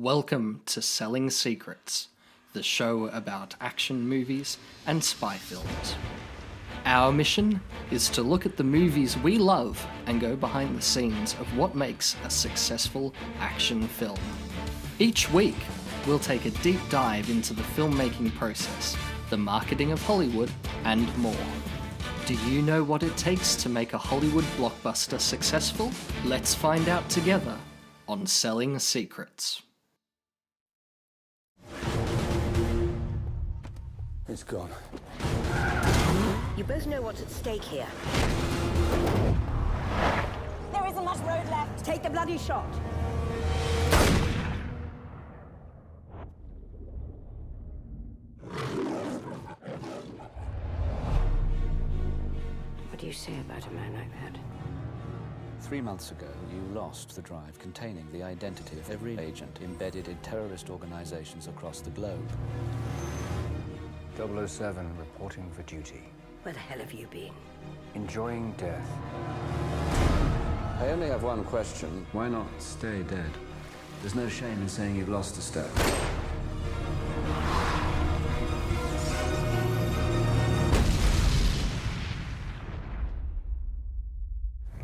Welcome to Selling Secrets, the show about action movies and spy films. Our mission is to look at the movies we love and go behind the scenes of what makes a successful action film. Each week, we'll take a deep dive into the filmmaking process, the marketing of Hollywood, and more. Do you know what it takes to make a Hollywood blockbuster successful? Let's find out together on Selling Secrets. It's gone. You both know what's at stake here. There isn't much road left. Take the bloody shot. What do you say about a man like that? 3 months ago, you lost the drive containing the identity of every agent embedded in terrorist organizations across the globe. 007 reporting for duty. Where the hell have you been? Enjoying death. I only have one question. Why not stay dead? There's no shame in saying you've lost a step.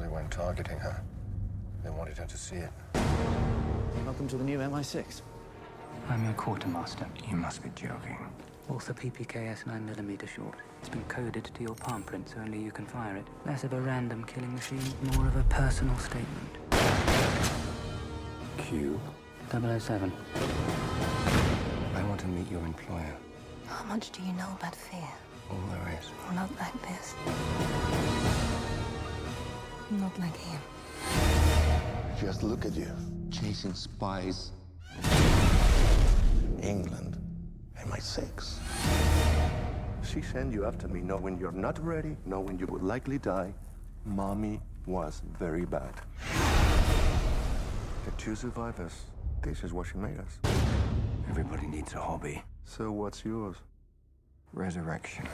They weren't targeting her. They wanted her to see it. Welcome to the new MI6. I'm your quartermaster. You must be joking. Author PPKS 9mm short. It's been coded to your palm print, so only you can fire it. Less of a random killing machine, more of a personal statement. Q. 007. I want to meet your employer. How much do you know about fear? All there is. Not like this. Not like him. Just look at you, chasing spies. England, MI6. She sent you after me knowing you're not ready, knowing you would likely die. Mommy was very bad. The two survivors, this is what she made us. Everybody needs a hobby. So what's yours? Resurrection.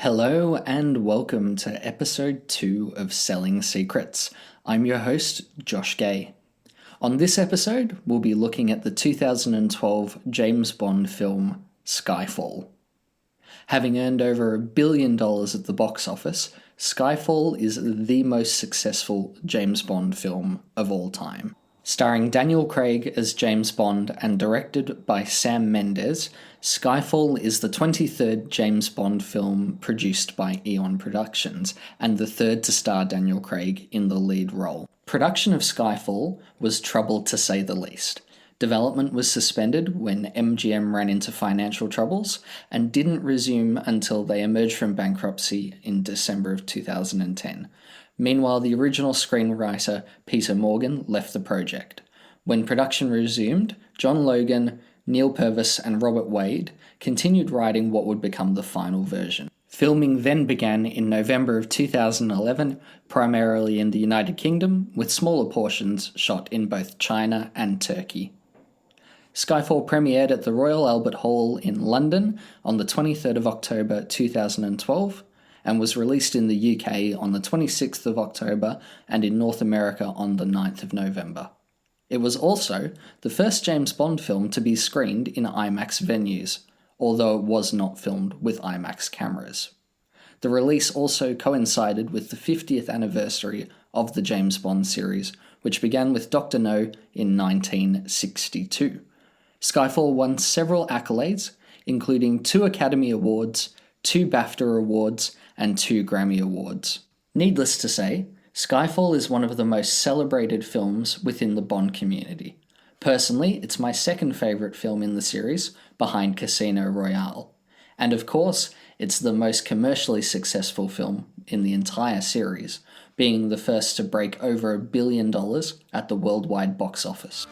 Hello and welcome to episode 2 of Selling Secrets. I'm your host, Josh Gay. On this episode, we'll be looking at the 2012 James Bond film Skyfall. Having earned over $1 billion at the box office, Skyfall is the most successful James Bond film of all time. Starring Daniel Craig as James Bond and directed by Sam Mendes, Skyfall is the 23rd James Bond film produced by Eon Productions, and the third to star Daniel Craig in the lead role. Production of Skyfall was troubled to say the least. Development was suspended when MGM ran into financial troubles, and didn't resume until they emerged from bankruptcy in December of 2010. Meanwhile, the original screenwriter Peter Morgan left the project. When production resumed, John Logan, Neil Purvis and Robert Wade continued writing what would become the final version. Filming then began in November of 2011, primarily in the United Kingdom, with smaller portions shot in both China and Turkey. Skyfall premiered at the Royal Albert Hall in London on the 23rd of October 2012, and was released in the UK on the 26th of October and in North America on the 9th of November. It was also the first James Bond film to be screened in IMAX venues, although it was not filmed with IMAX cameras. The release also coincided with the 50th anniversary of the James Bond series, which began with Dr. No in 1962. Skyfall won several accolades, including 2 Academy Awards, 2 BAFTA Awards, and 2 Grammy Awards. Needless to say, Skyfall is one of the most celebrated films within the Bond community. Personally, it's my second favourite film in the series, behind Casino Royale. And of course, it's the most commercially successful film in the entire series, being the first to break over $1 billion at the worldwide box office.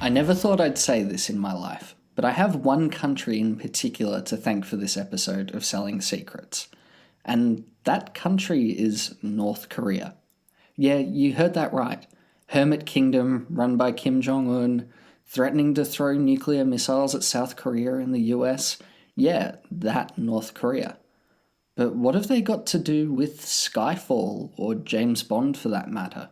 I never thought I'd say this in my life, but I have one country in particular to thank for this episode of Selling Secrets, and that country is North Korea. Yeah, you heard that right. Hermit Kingdom run by Kim Jong-un, threatening to throw nuclear missiles at South Korea and the US. Yeah, that North Korea. But what have they got to do with Skyfall, or James Bond for that matter?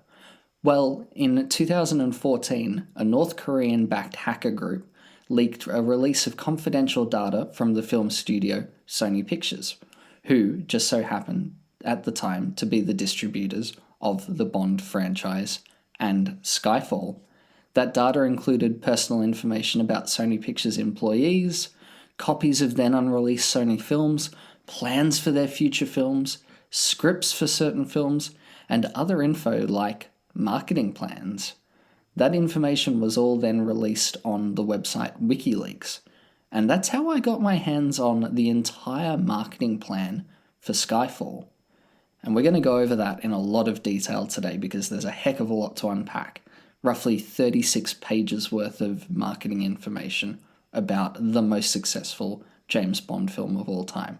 Well, in 2014, a North Korean-backed hacker group leaked a release of confidential data from the film studio Sony Pictures, who just so happened at the time to be the distributors of the Bond franchise and Skyfall. That data included personal information about Sony Pictures employees, copies of then unreleased Sony films, plans for their future films, scripts for certain films, and other info like marketing plans. That information was all then released on the website WikiLeaks, and that's how I got my hands on the entire marketing plan for Skyfall. And we're going to go over that in a lot of detail today because there's a heck of a lot to unpack. Roughly 36 pages worth of marketing information about the most successful James Bond film of all time.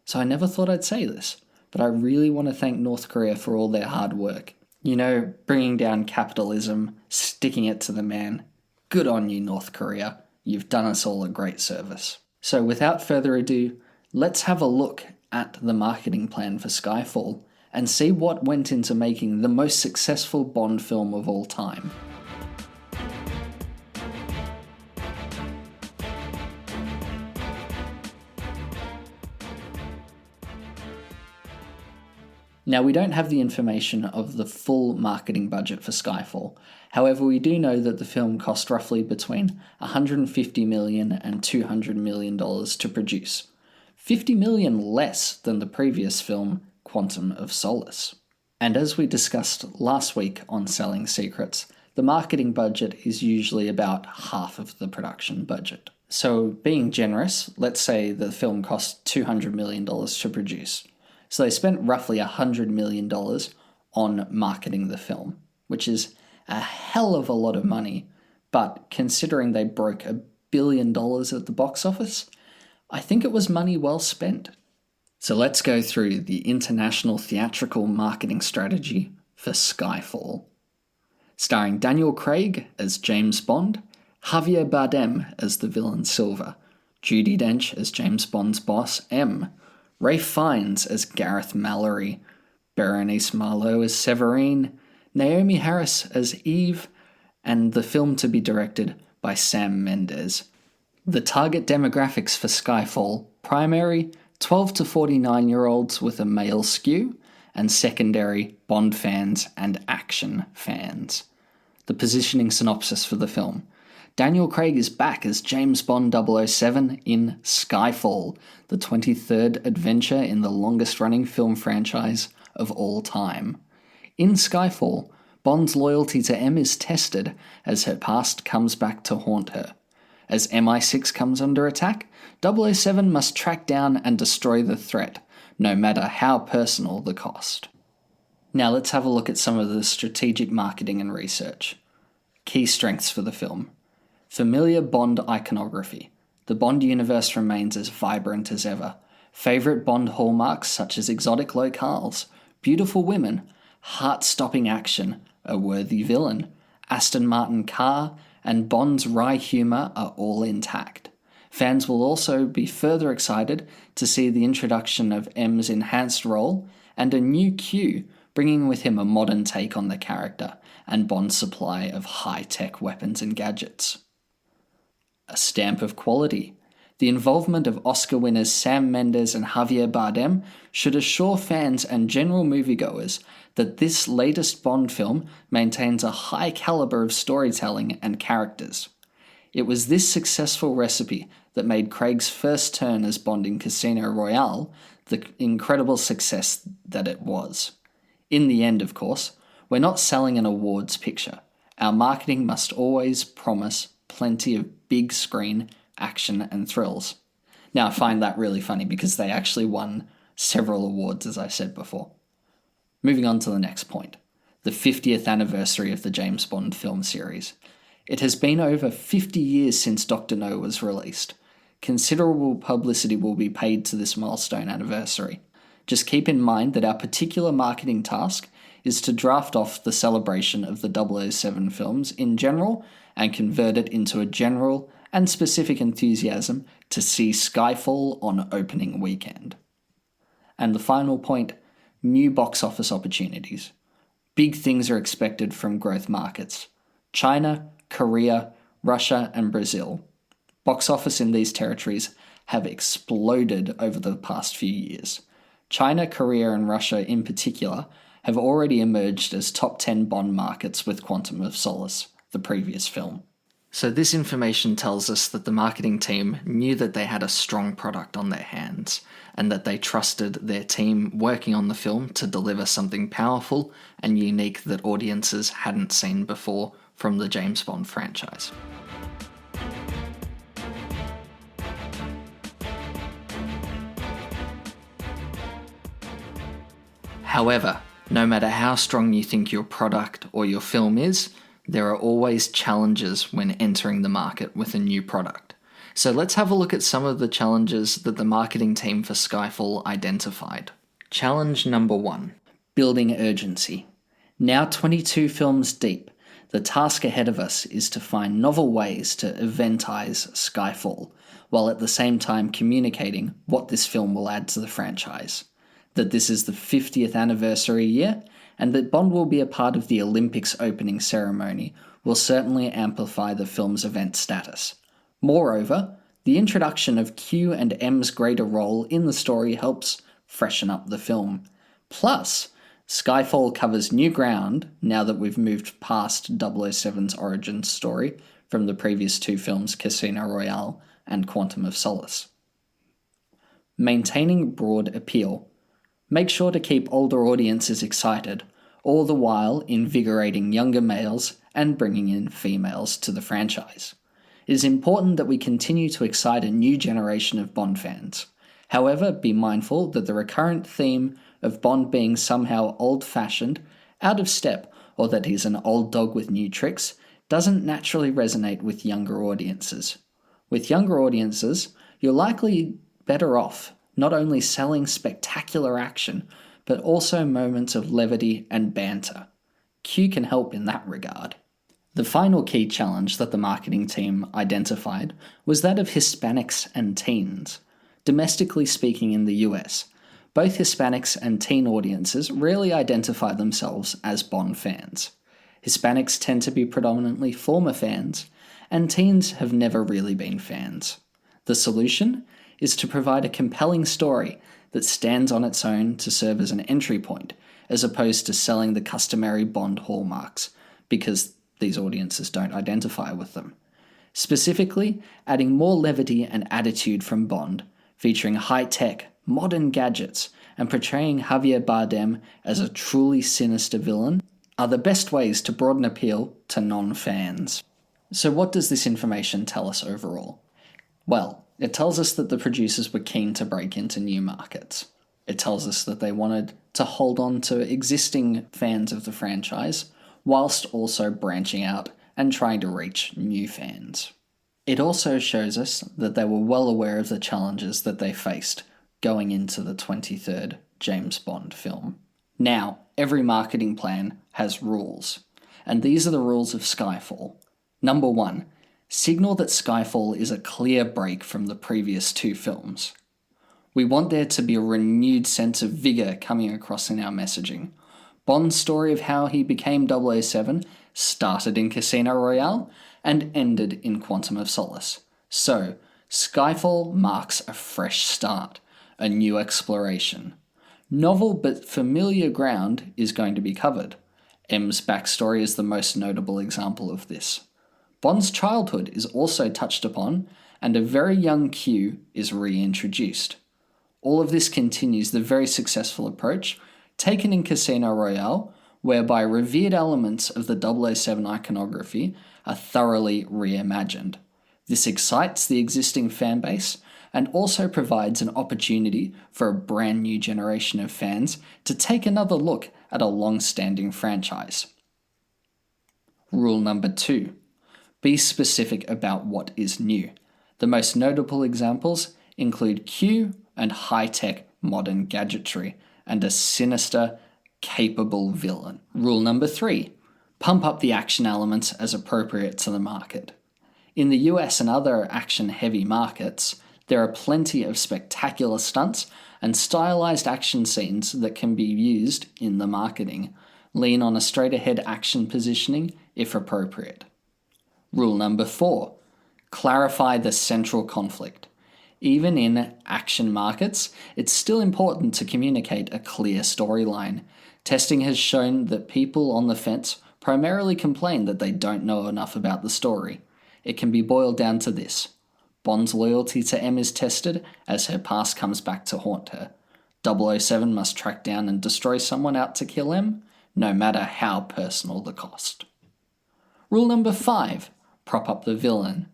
So I never thought I'd say this, but I really want to thank North Korea for all their hard work. You know, bringing down capitalism, sticking it to the man. Good on you, North Korea. You've done us all a great service. So without further ado, let's have a look at the marketing plan for Skyfall and see what went into making the most successful Bond film of all time. Now, we don't have the information of the full marketing budget for Skyfall. However, we do know that the film cost roughly between $150 million and $200 million to produce. $50 million less than the previous film, Quantum of Solace. And as we discussed last week on Selling Secrets, the marketing budget is usually about half of the production budget. So, being generous, let's say the film cost $200 million to produce. So they spent roughly $100 million on marketing the film, which is a hell of a lot of money, but considering they broke $1 billion at the box office, I think it was money well spent. So let's go through the international theatrical marketing strategy for Skyfall. Starring Daniel Craig as James Bond, Javier Bardem as the villain Silver, Judi Dench as James Bond's boss M, Ralph Fiennes as Gareth Mallory, Berenice Marlowe as Severine, Naomi Harris as Eve, and the film to be directed by Sam Mendes. The target demographics for Skyfall: primary, 12 to 49-year-olds with a male skew, and secondary, Bond fans and action fans. The positioning synopsis for the film: Daniel Craig is back as James Bond 007 in Skyfall, the 23rd adventure in the longest-running film franchise of all time. In Skyfall, Bond's loyalty to M is tested as her past comes back to haunt her. As MI6 comes under attack, 007 must track down and destroy the threat, no matter how personal the cost. Now let's have a look at some of the strategic marketing and research. Key strengths for the film. Familiar Bond iconography. The Bond universe remains as vibrant as ever. Favourite Bond hallmarks such as exotic locales, beautiful women, heart-stopping action, a worthy villain, Aston Martin car, and Bond's wry humour are all intact. Fans will also be further excited to see the introduction of M's enhanced role and a new Q, bringing with him a modern take on the character and Bond's supply of high-tech weapons and gadgets. A stamp of quality. The involvement of Oscar winners Sam Mendes and Javier Bardem should assure fans and general moviegoers that this latest Bond film maintains a high caliber of storytelling and characters. It was this successful recipe that made Craig's first turn as Bond in Casino Royale the incredible success that it was. In the end, of course, we're not selling an awards picture. Our marketing must always promise plenty of big screen action and thrills. Now, I find that really funny because they actually won several awards, as I said before. Moving on to the next point, the 50th anniversary of the James Bond film series. It has been over 50 years since Dr. No was released. Considerable publicity will be paid to this milestone anniversary. Just keep in mind that our particular marketing task is to draft off the celebration of the 007 films in general and convert it into a general and specific enthusiasm to see Skyfall on opening weekend. And the final point, new box office opportunities. Big things are expected from growth markets. China, Korea, Russia, and Brazil. Box office in these territories have exploded over the past few years. China, Korea, and Russia in particular have already emerged as top 10 Bond markets with Quantum of Solace, the previous film. So this information tells us that the marketing team knew that they had a strong product on their hands, and that they trusted their team working on the film to deliver something powerful and unique that audiences hadn't seen before from the James Bond franchise. However, no matter how strong you think your product or your film is, there are always challenges when entering the market with a new product. So let's have a look at some of the challenges that the marketing team for Skyfall identified. Challenge number 1, building urgency. Now 22 films deep, the task ahead of us is to find novel ways to eventize Skyfall, while at the same time communicating what this film will add to the franchise. That this is the 50th anniversary year, and that Bond will be a part of the Olympics opening ceremony will certainly amplify the film's event status. Moreover, the introduction of Q and M's greater role in the story helps freshen up the film. Plus, Skyfall covers new ground now that we've moved past 007's origin story from the previous 2 films, Casino Royale and Quantum of Solace. Maintaining broad appeal. Make sure to keep older audiences excited, all the while invigorating younger males and bringing in females to the franchise. It is important that we continue to excite a new generation of Bond fans. However, be mindful that the recurrent theme of Bond being somehow old-fashioned, out of step, or that he's an old dog with new tricks, doesn't naturally resonate with younger audiences. With younger audiences, you're likely better off not only selling spectacular action, but also moments of levity and banter. Q can help in that regard. The final key challenge that the marketing team identified was that of Hispanics and teens. Domestically speaking in the US, both Hispanics and teen audiences rarely identify themselves as Bond fans. Hispanics tend to be predominantly former fans, and teens have never really been fans. The solution is to provide a compelling story that stands on its own to serve as an entry point, as opposed to selling the customary Bond hallmarks, because these audiences don't identify with them. Specifically, adding more levity and attitude from Bond, featuring high-tech, modern gadgets, and portraying Javier Bardem as a truly sinister villain are the best ways to broaden appeal to non-fans. So what does this information tell us overall? Well, it tells us that the producers were keen to break into new markets. It tells us that they wanted to hold on to existing fans of the franchise, whilst also branching out and trying to reach new fans. It also shows us that they were well aware of the challenges that they faced going into the 23rd James Bond film. Now, every marketing plan has rules, and these are the rules of Skyfall. Number 1. Signal that Skyfall is a clear break from the previous 2 films. We want there to be a renewed sense of vigour coming across in our messaging. Bond's story of how he became 007 started in Casino Royale and ended in Quantum of Solace. So, Skyfall marks a fresh start, a new exploration. Novel but familiar ground is going to be covered. M's backstory is the most notable example of this. Bond's childhood is also touched upon, and a very young Q is reintroduced. All of this continues the very successful approach taken in Casino Royale, whereby revered elements of the 007 iconography are thoroughly reimagined. This excites the existing fan base and also provides an opportunity for a brand new generation of fans to take another look at a long-standing franchise. Rule number 2. Be specific about what is new. The most notable examples include Q and high-tech modern gadgetry, and a sinister, capable villain. Rule number 3. Pump up the action elements as appropriate to the market. In the US and other action-heavy markets, there are plenty of spectacular stunts and stylized action scenes that can be used in the marketing. Lean on a straight-ahead action positioning if appropriate. Rule number 4. Clarify the central conflict. Even in action markets, it's still important to communicate a clear storyline. Testing has shown that people on the fence primarily complain that they don't know enough about the story. It can be boiled down to this. Bond's loyalty to M is tested as her past comes back to haunt her. 007 must track down and destroy someone out to kill M, no matter how personal the cost. Rule number 5. Prop up the villain.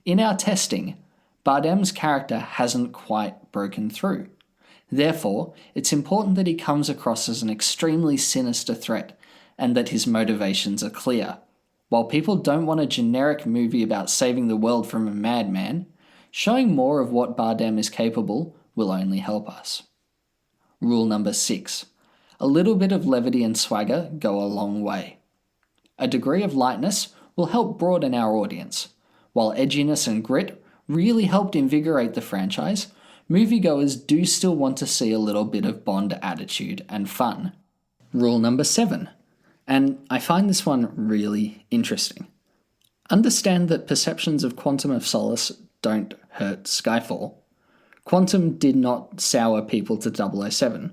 In our testing, Bardem's character hasn't quite broken through. Therefore, it's important that he comes across as an extremely sinister threat and that his motivations are clear. While people don't want a generic movie about saving the world from a madman, showing more of what Bardem is capable will only help us. Rule number 6. A little bit of levity and swagger go a long way. A degree of lightness will help broaden our audience. While edginess and grit really helped invigorate the franchise, moviegoers do still want to see a little bit of Bond attitude and fun. Rule number 7. And I find this one really interesting. Understand that perceptions of Quantum of Solace don't hurt Skyfall. Quantum did not sour people to 007.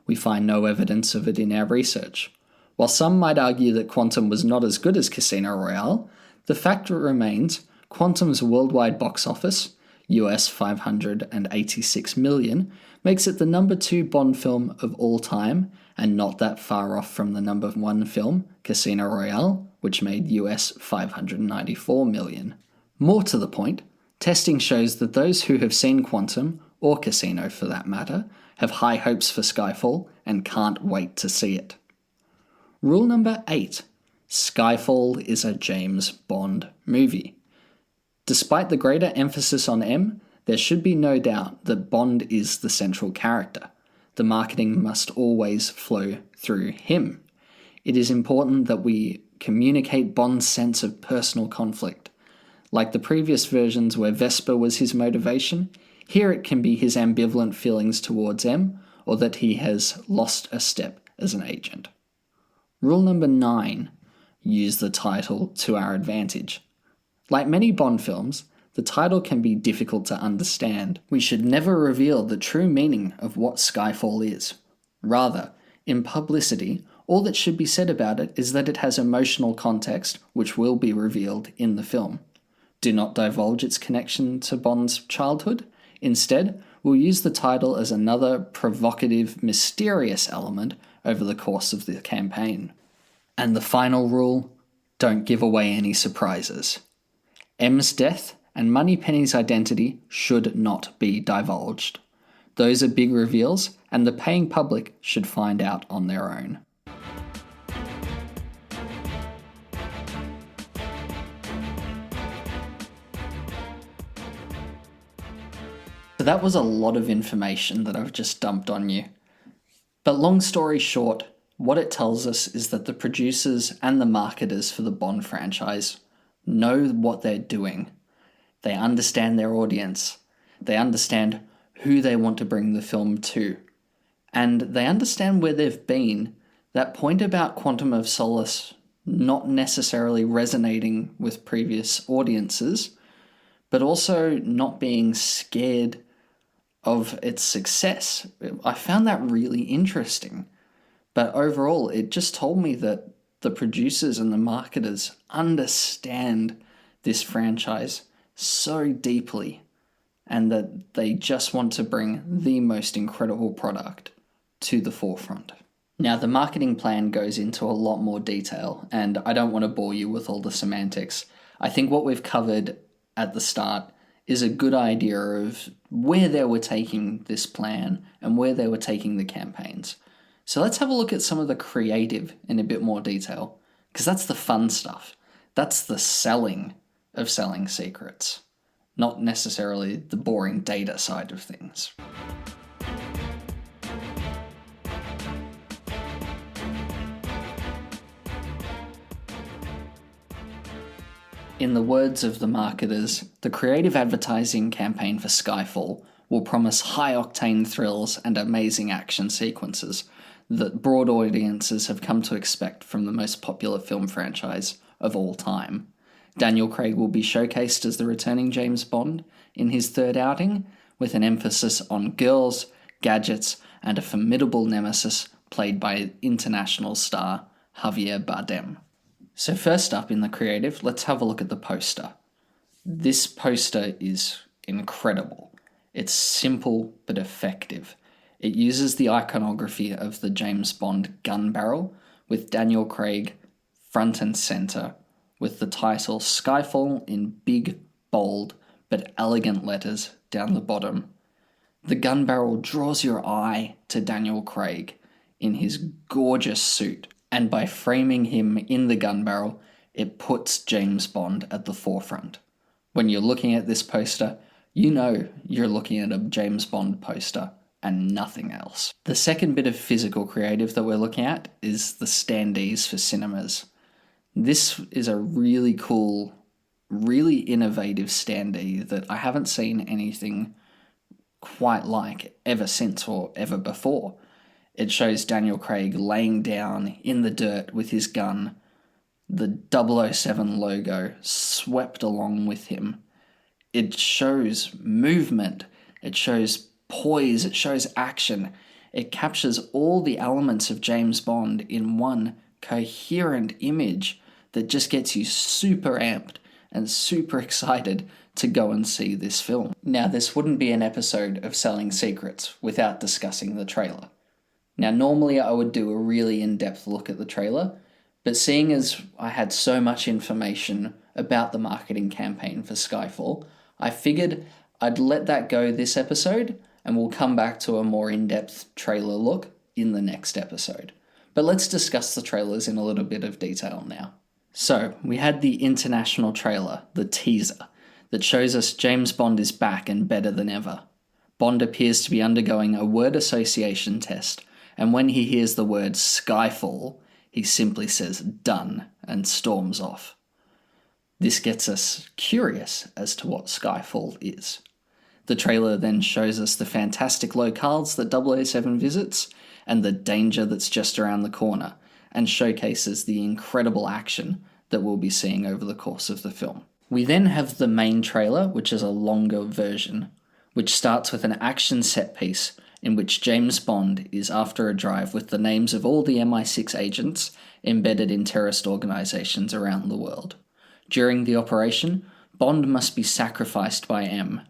We find no evidence of it in our research. While some might argue that Quantum was not as good as Casino Royale, the fact remains Quantum's worldwide box office, US $586 million, makes it the number 2 Bond film of all time, and not that far off from the number 1 film, Casino Royale, which made US $594 million. More to the point, testing shows that those who have seen Quantum, or Casino for that matter, have high hopes for Skyfall and can't wait to see it. Rule number 8. Skyfall is a James Bond movie. Despite the greater emphasis on M, there should be no doubt that Bond is the central character. The marketing must always flow through him. It is important that we communicate Bond's sense of personal conflict. Like the previous versions where Vesper was his motivation, here it can be his ambivalent feelings towards M, or that he has lost a step as an agent. Rule number 9. Use the title to our advantage. Like many Bond films, the title can be difficult to understand. We should never reveal the true meaning of what Skyfall is. Rather, in publicity, all that should be said about it is that it has emotional context which will be revealed in the film. Do not divulge its connection to Bond's childhood. Instead, we'll use the title as another provocative, mysterious element over the course of the campaign. And the final rule, don't give away any surprises. M's death and Moneypenny's identity should not be divulged. Those are big reveals, and the paying public should find out on their own. So that was a lot of information that I've just dumped on you. But long story short, what it tells us is that the producers and the marketers for the Bond franchise know what they're doing. They understand their audience. They understand who they want to bring the film to. And they understand where they've been. That point about Quantum of Solace not necessarily resonating with previous audiences, but also not being scared of its success. I found that really interesting. But overall, it just told me that the producers and the marketers understand this franchise so deeply, and that they just want to bring the most incredible product to the forefront. Now, the marketing plan goes into a lot more detail, and I don't want to bore you with all the semantics. I think what we've covered at the start is a good idea of where they were taking this plan and where they were taking the campaigns. So let's have a look at some of the creative in a bit more detail, because that's the fun stuff. That's the selling of selling secrets, not necessarily the boring data side of things. In the words of the marketers, the creative advertising campaign for Skyfall will promise high-octane thrills and amazing action sequences that broad audiences have come to expect from the most popular film franchise of all time. Daniel Craig will be showcased as the returning James Bond in his third outing, with an emphasis on girls, gadgets, and a formidable nemesis played by international star Javier Bardem. So first up in the creative, let's have a look at the poster. This poster is incredible. It's simple but effective. It uses the iconography of the James Bond gun barrel, with Daniel Craig front and center, with the title Skyfall in big, bold, but elegant letters down the bottom. The gun barrel draws your eye to Daniel Craig in his gorgeous suit, and by framing him in the gun barrel, it puts James Bond at the forefront. When you're looking at this poster, you know you're looking at a James Bond poster and nothing else. The second bit of physical creative that we're looking at is the standees for cinemas. This is a really cool, really innovative standee that I haven't seen anything quite like ever since or ever before. It shows Daniel Craig laying down in the dirt with his gun, the 007 logo swept along with him. It shows movement, it shows poise, it shows action. It captures all the elements of James Bond in one coherent image that just gets you super amped and super excited to go and see this film. Now, this wouldn't be an episode of Selling Secrets without discussing the trailer. Now, normally I would do a really in-depth look at the trailer, but seeing as I had so much information about the marketing campaign for Skyfall, I figured I'd let that go this episode, and we'll come back to a more in-depth trailer look in the next episode. But let's discuss the trailers in a little bit of detail now. So, we had the international trailer, the teaser, that shows us James Bond is back and better than ever. Bond appears to be undergoing a word association test, and when he hears the word Skyfall, he simply says done and storms off. This gets us curious as to what Skyfall is. The trailer then shows us the fantastic locales that 007 visits and the danger that's just around the corner, and showcases the incredible action that we'll be seeing over the course of the film. We then have the main trailer, which is a longer version, which starts with an action set piece in which James Bond is after a drive with the names of all the MI6 agents embedded in terrorist organisations around the world. During the operation, Bond must be sacrificed by M,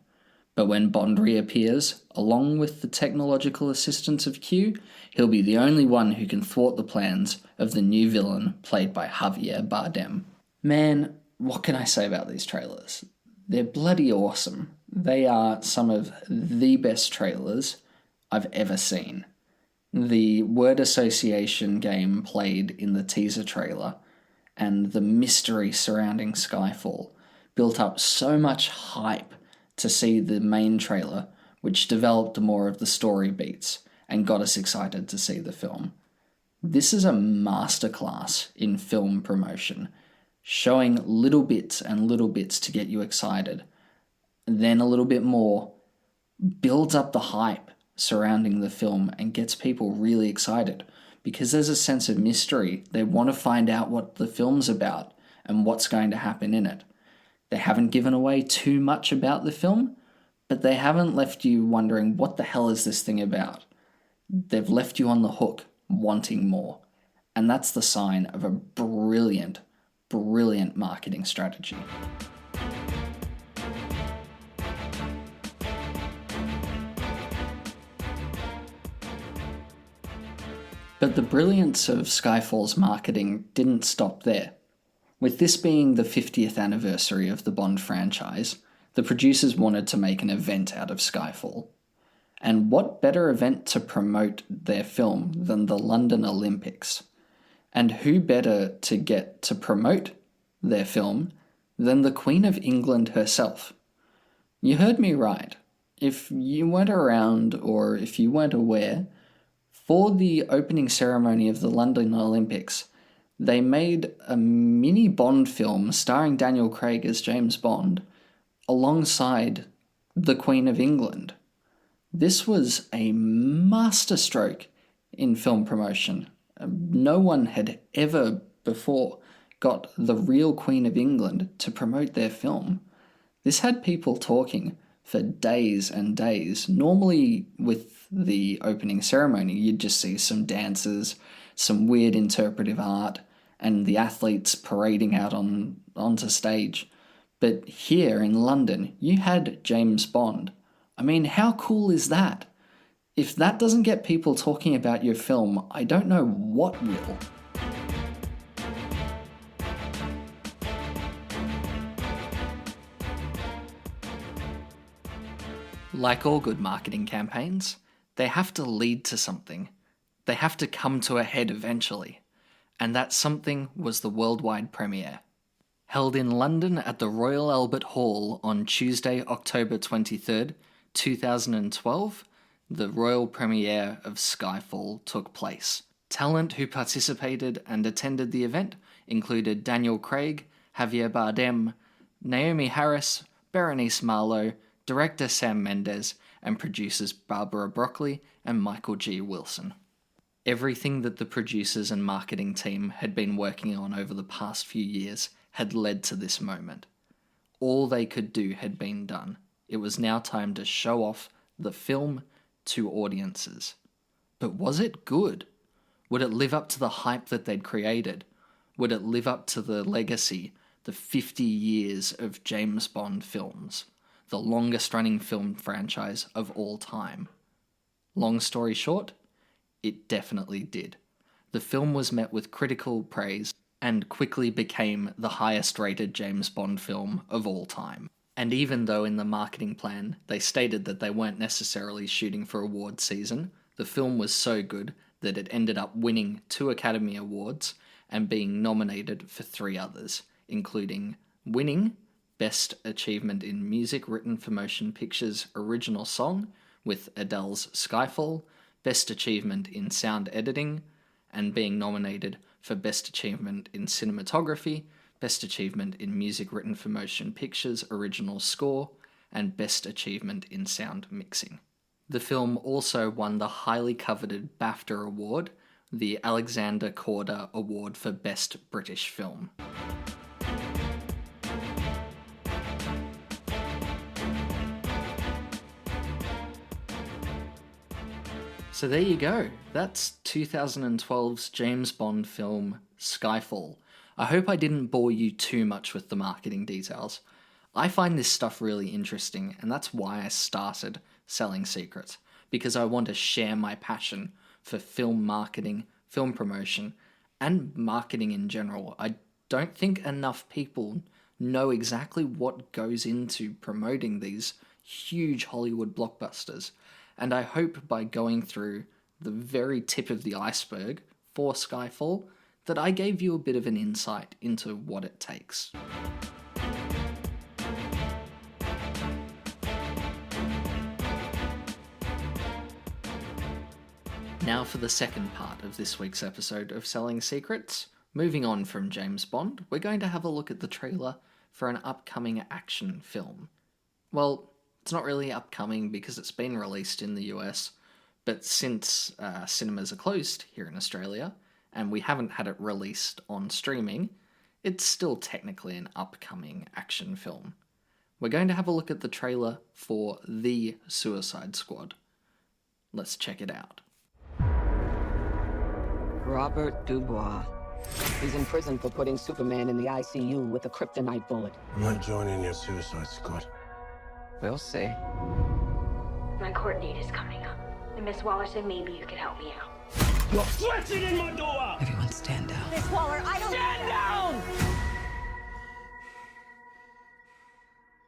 but when Bond reappears, along with the technological assistance of Q, he'll be the only one who can thwart the plans of the new villain played by Javier Bardem. Man, what can I say about these trailers? They're bloody awesome. They are some of the best trailers I've ever seen. The word association game played in the teaser trailer and the mystery surrounding Skyfall built up so much hype to see the main trailer, which developed more of the story beats and got us excited to see the film. This is a masterclass in film promotion, showing little bits and little bits to get you excited, then a little bit more, builds up the hype surrounding the film and gets people really excited because there's a sense of mystery. They want to find out what the film's about and what's going to happen in it. They haven't given away too much about the film, but they haven't left you wondering what the hell is this thing about. They've left you on the hook, wanting more. And that's the sign of a brilliant, brilliant marketing strategy. But the brilliance of Skyfall's marketing didn't stop there. With this being the 50th anniversary of the Bond franchise, the producers wanted to make an event out of Skyfall. And what better event to promote their film than the London Olympics? And who better to get to promote their film than the Queen of England herself? You heard me right. If you weren't around or if you weren't aware, for the opening ceremony of the London Olympics, they made a mini Bond film starring Daniel Craig as James Bond alongside the Queen of England. This was a masterstroke in film promotion. No one had ever before got the real Queen of England to promote their film. This had people talking for days and days. Normally with the opening ceremony, you'd just see some dancers, some weird interpretive art, and the athletes parading out onto stage. But here in London, you had James Bond. I mean, how cool is that? If that doesn't get people talking about your film, I don't know what will. Like all good marketing campaigns, they have to lead to something. They have to come to a head eventually. And that something was the worldwide premiere. Held in London at the Royal Albert Hall on Tuesday, October 23rd, 2012, the royal premiere of Skyfall took place. Talent who participated and attended the event included Daniel Craig, Javier Bardem, Naomi Harris, Berenice Marlowe, director Sam Mendes, and producers Barbara Broccoli and Michael G. Wilson. Everything that the producers and marketing team had been working on over the past few years had led to this moment. All they could do had been done. It was now time to show off the film to audiences. But was it good? Would it live up to the hype that they'd created? Would it live up to the legacy, the 50 years of James Bond films, the longest running film franchise of all time? Long story short, it definitely did. The film was met with critical praise and quickly became the highest rated James Bond film of all time. And even though in the marketing plan they stated that they weren't necessarily shooting for award season, the film was so good that it ended up winning 2 Academy Awards and being nominated for 3 others, including winning Best Achievement in Music Written for Motion Pictures Original Song with Adele's Skyfall, Best Achievement in Sound Editing, and being nominated for Best Achievement in Cinematography, Best Achievement in Music Written for Motion Pictures Original Score, and Best Achievement in Sound Mixing. The film also won the highly coveted BAFTA Award, the Alexander Korda Award for Best British Film. So there you go. That's 2012's James Bond film, Skyfall. I hope I didn't bore you too much with the marketing details. I find this stuff really interesting, and that's why I started Selling Secrets, because I want to share my passion for film marketing, film promotion, and marketing in general. I don't think enough people know exactly what goes into promoting these huge Hollywood blockbusters. And I hope by going through the very tip of the iceberg for Skyfall that I gave you a bit of an insight into what it takes. Now for the second part of this week's episode of Selling Secrets. Moving on from James Bond, we're going to have a look at the trailer for an upcoming action film. Well, it's not really upcoming because it's been released in the US, but since cinemas are closed here in Australia, and we haven't had it released on streaming, it's still technically an upcoming action film. We're going to have a look at the trailer for The Suicide Squad. Let's check it out. Robert Dubois. He's in prison for putting Superman in the ICU with a kryptonite bullet. I'm not joining your Suicide Squad. We'll see. My court date is coming up. And Miss Waller said maybe you could help me out. You're flexing in my door! Everyone stand down. Miss Waller, I don't... Stand down!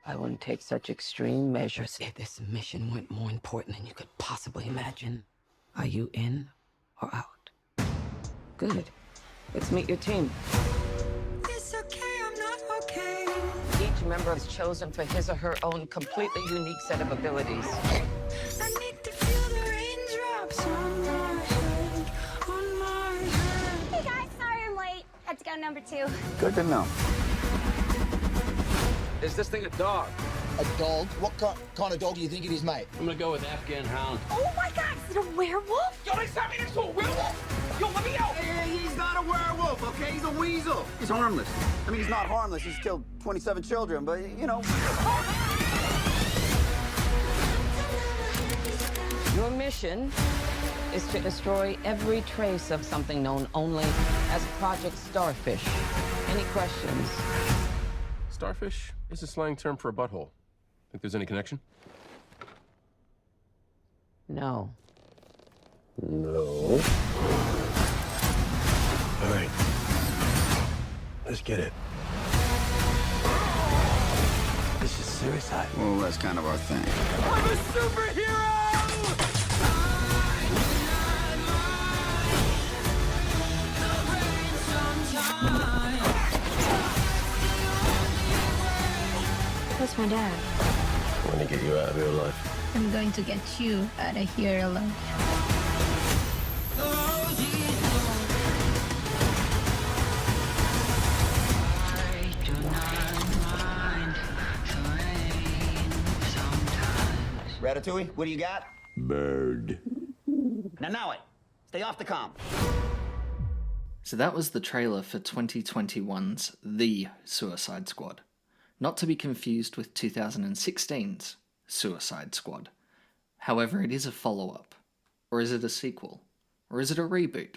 I wouldn't take such extreme measures if this mission went more important than you could possibly imagine. Are you in or out? Good. Let's meet your team. It's okay, I'm not okay. Each member is chosen for his or her own completely unique set of abilities. I need to feel the raindrops on my head, on my head. Hey guys, sorry I'm late. Had to go number 2. Good to know. Is this thing a dog? A dog? What kind of dog do you think it is, mate? I'm gonna go with Afghan Hound. Oh my god, is it a werewolf? Yo, they sent me next to a werewolf! Yo, let me out! Hey, he's not a werewolf, okay? He's a weasel. He's harmless. I mean, he's not harmless. He's killed 27 children, but, you know. Your mission is to destroy every trace of something known only as Project Starfish. Any questions? Starfish is a slang term for a butthole. Think there's any connection? No. No. All right. Let's get it. This is suicide. Well, that's kind of our thing. I'm a superhero! Where's my dad? I want to get you out of here alive. I'm going to get you out of here alone. Ratatouille, what do you got? Bird. Now it. Stay off the comm. So that was the trailer for 2021's The Suicide Squad. Not to be confused with 2016's Suicide Squad. However, it is a follow-up. Or is it a sequel? Or is it a reboot?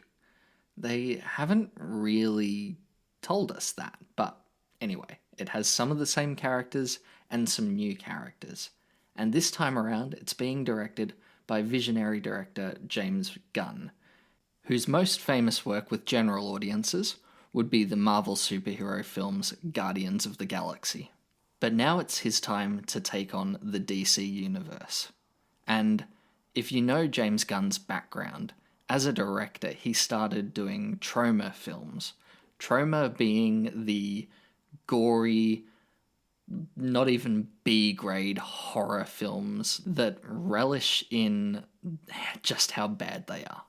They haven't really told us that, but anyway, it has some of the same characters and some new characters. And this time around, it's being directed by visionary director James Gunn, whose most famous work with general audiences would be the Marvel superhero films Guardians of the Galaxy. But now it's his time to take on the DC universe. And if you know James Gunn's background, as a director, he started doing Troma films. Troma being the gory, not even B-grade horror films that relish in just how bad they are.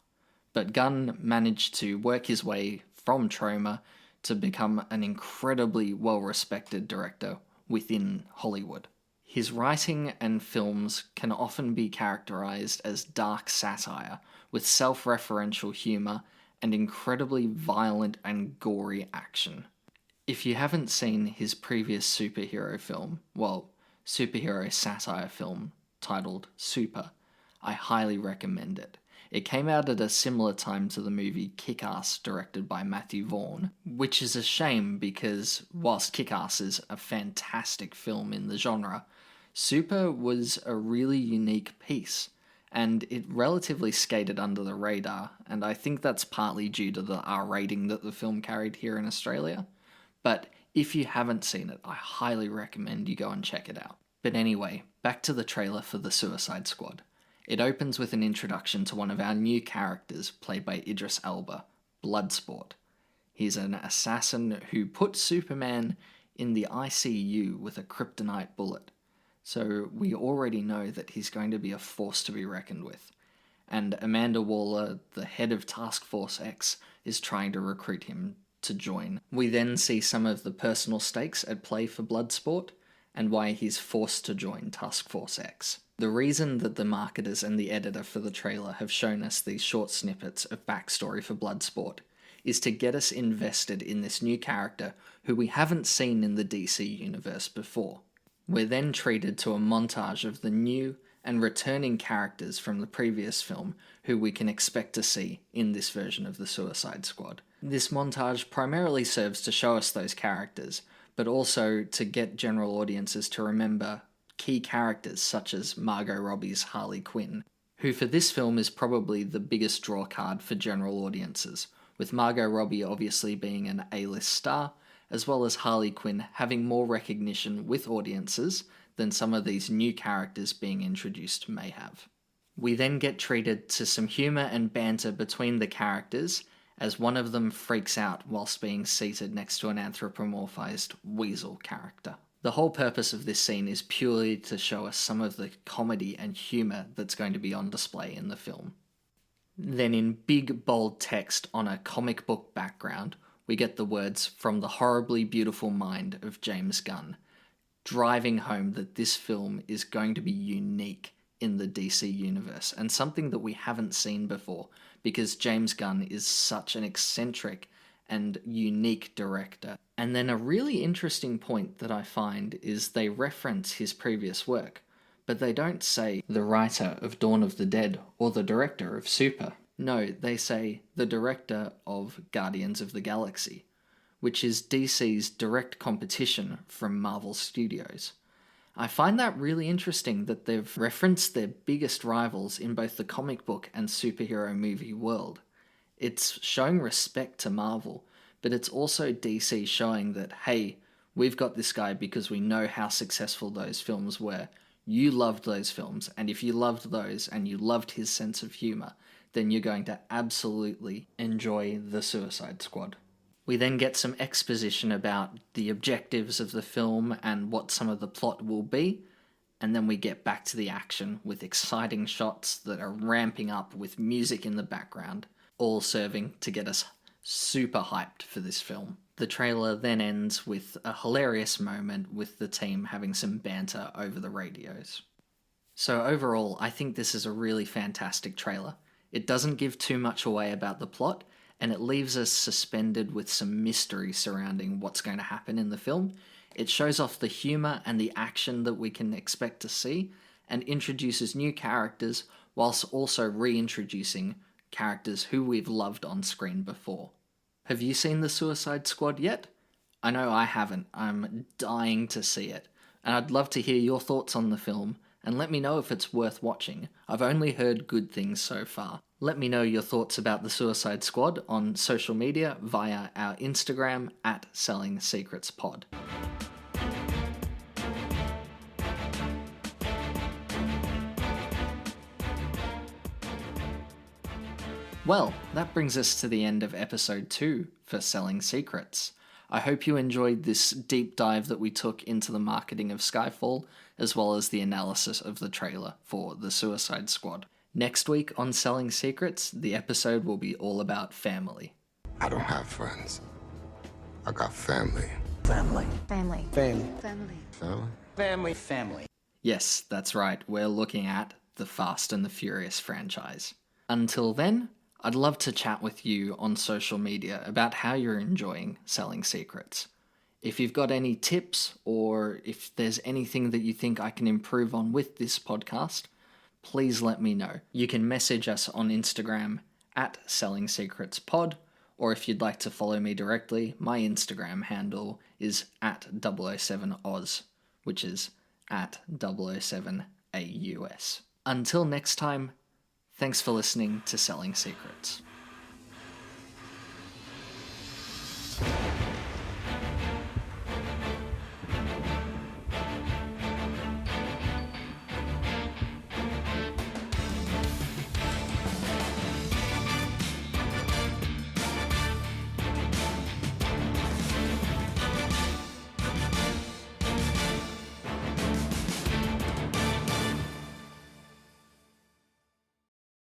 But Gunn managed to work his way from Troma to become an incredibly well-respected director within Hollywood. His writing and films can often be characterized as dark satire, with self-referential humor and incredibly violent and gory action. If you haven't seen his previous superhero film, well, superhero satire film titled Super, I highly recommend it. It came out at a similar time to the movie Kick-Ass, directed by Matthew Vaughn, which is a shame because whilst Kick-Ass is a fantastic film in the genre, Super was a really unique piece, and it relatively skated under the radar, and I think that's partly due to the R rating that the film carried here in Australia. But if you haven't seen it, I highly recommend you go and check it out. But anyway, back to the trailer for The Suicide Squad. It opens with an introduction to one of our new characters, played by Idris Elba, Bloodsport. He's an assassin who put Superman in the ICU with a kryptonite bullet. So we already know that he's going to be a force to be reckoned with. And Amanda Waller, the head of Task Force X, is trying to recruit him to join. We then see some of the personal stakes at play for Bloodsport, and why he's forced to join Task Force X. The reason that the marketers and the editor for the trailer have shown us these short snippets of backstory for Bloodsport is to get us invested in this new character who we haven't seen in the DC universe before. We're then treated to a montage of the new and returning characters from the previous film who we can expect to see in this version of the Suicide Squad. This montage primarily serves to show us those characters, but also to get general audiences to remember key characters such as Margot Robbie's Harley Quinn, who for this film is probably the biggest draw card for general audiences, with Margot Robbie obviously being an A-list star, as well as Harley Quinn having more recognition with audiences than some of these new characters being introduced may have. We then get treated to some humour and banter between the characters, as one of them freaks out whilst being seated next to an anthropomorphized weasel character. The whole purpose of this scene is purely to show us some of the comedy and humour that's going to be on display in the film. Then in big bold text on a comic book background, we get the words "from the horribly beautiful mind of James Gunn," driving home that this film is going to be unique in the DC universe, and something that we haven't seen before, because James Gunn is such an eccentric and unique director. And then a really interesting point that I find is they reference his previous work, but they don't say the writer of Dawn of the Dead or the director of Super. No, they say the director of Guardians of the Galaxy, which is DC's direct competition from Marvel Studios. I find that really interesting that they've referenced their biggest rivals in both the comic book and superhero movie world. It's showing respect to Marvel, but it's also DC showing that, hey, we've got this guy because we know how successful those films were. You loved those films, and if you loved those and you loved his sense of humour, then you're going to absolutely enjoy The Suicide Squad. We then get some exposition about the objectives of the film and what some of the plot will be, and then we get back to the action with exciting shots that are ramping up with music in the background, all serving to get us super hyped for this film. The trailer then ends with a hilarious moment with the team having some banter over the radios. So overall, I think this is a really fantastic trailer. It doesn't give too much away about the plot, and it leaves us suspended with some mystery surrounding what's going to happen in the film. It shows off the humour and the action that we can expect to see, and introduces new characters whilst also reintroducing characters who we've loved on screen before. Have you seen The Suicide Squad yet? I know I haven't. I'm dying to see it, and I'd love to hear your thoughts on the film, and let me know if it's worth watching. I've only heard good things so far. Let me know your thoughts about The Suicide Squad on social media via our Instagram @SellingSecretsPod. Well, that brings us to the end of episode 2 for Selling Secrets. I hope you enjoyed this deep dive that we took into the marketing of Skyfall, as well as the analysis of the trailer for The Suicide Squad. Next week on Selling Secrets, the episode will be all about family. I don't have friends. I got family. Family. Family. Family. Family. Family? Family. Family. Yes, that's right, we're looking at the Fast and the Furious franchise. Until then, I'd love to chat with you on social media about how you're enjoying Selling Secrets. If you've got any tips, or if there's anything that you think I can improve on with this podcast, please let me know. You can message us on Instagram @SellingSecretsPod, or if you'd like to follow me directly, my Instagram handle is @007Oz, which is @007AUS. Until next time, thanks for listening to Selling Secrets.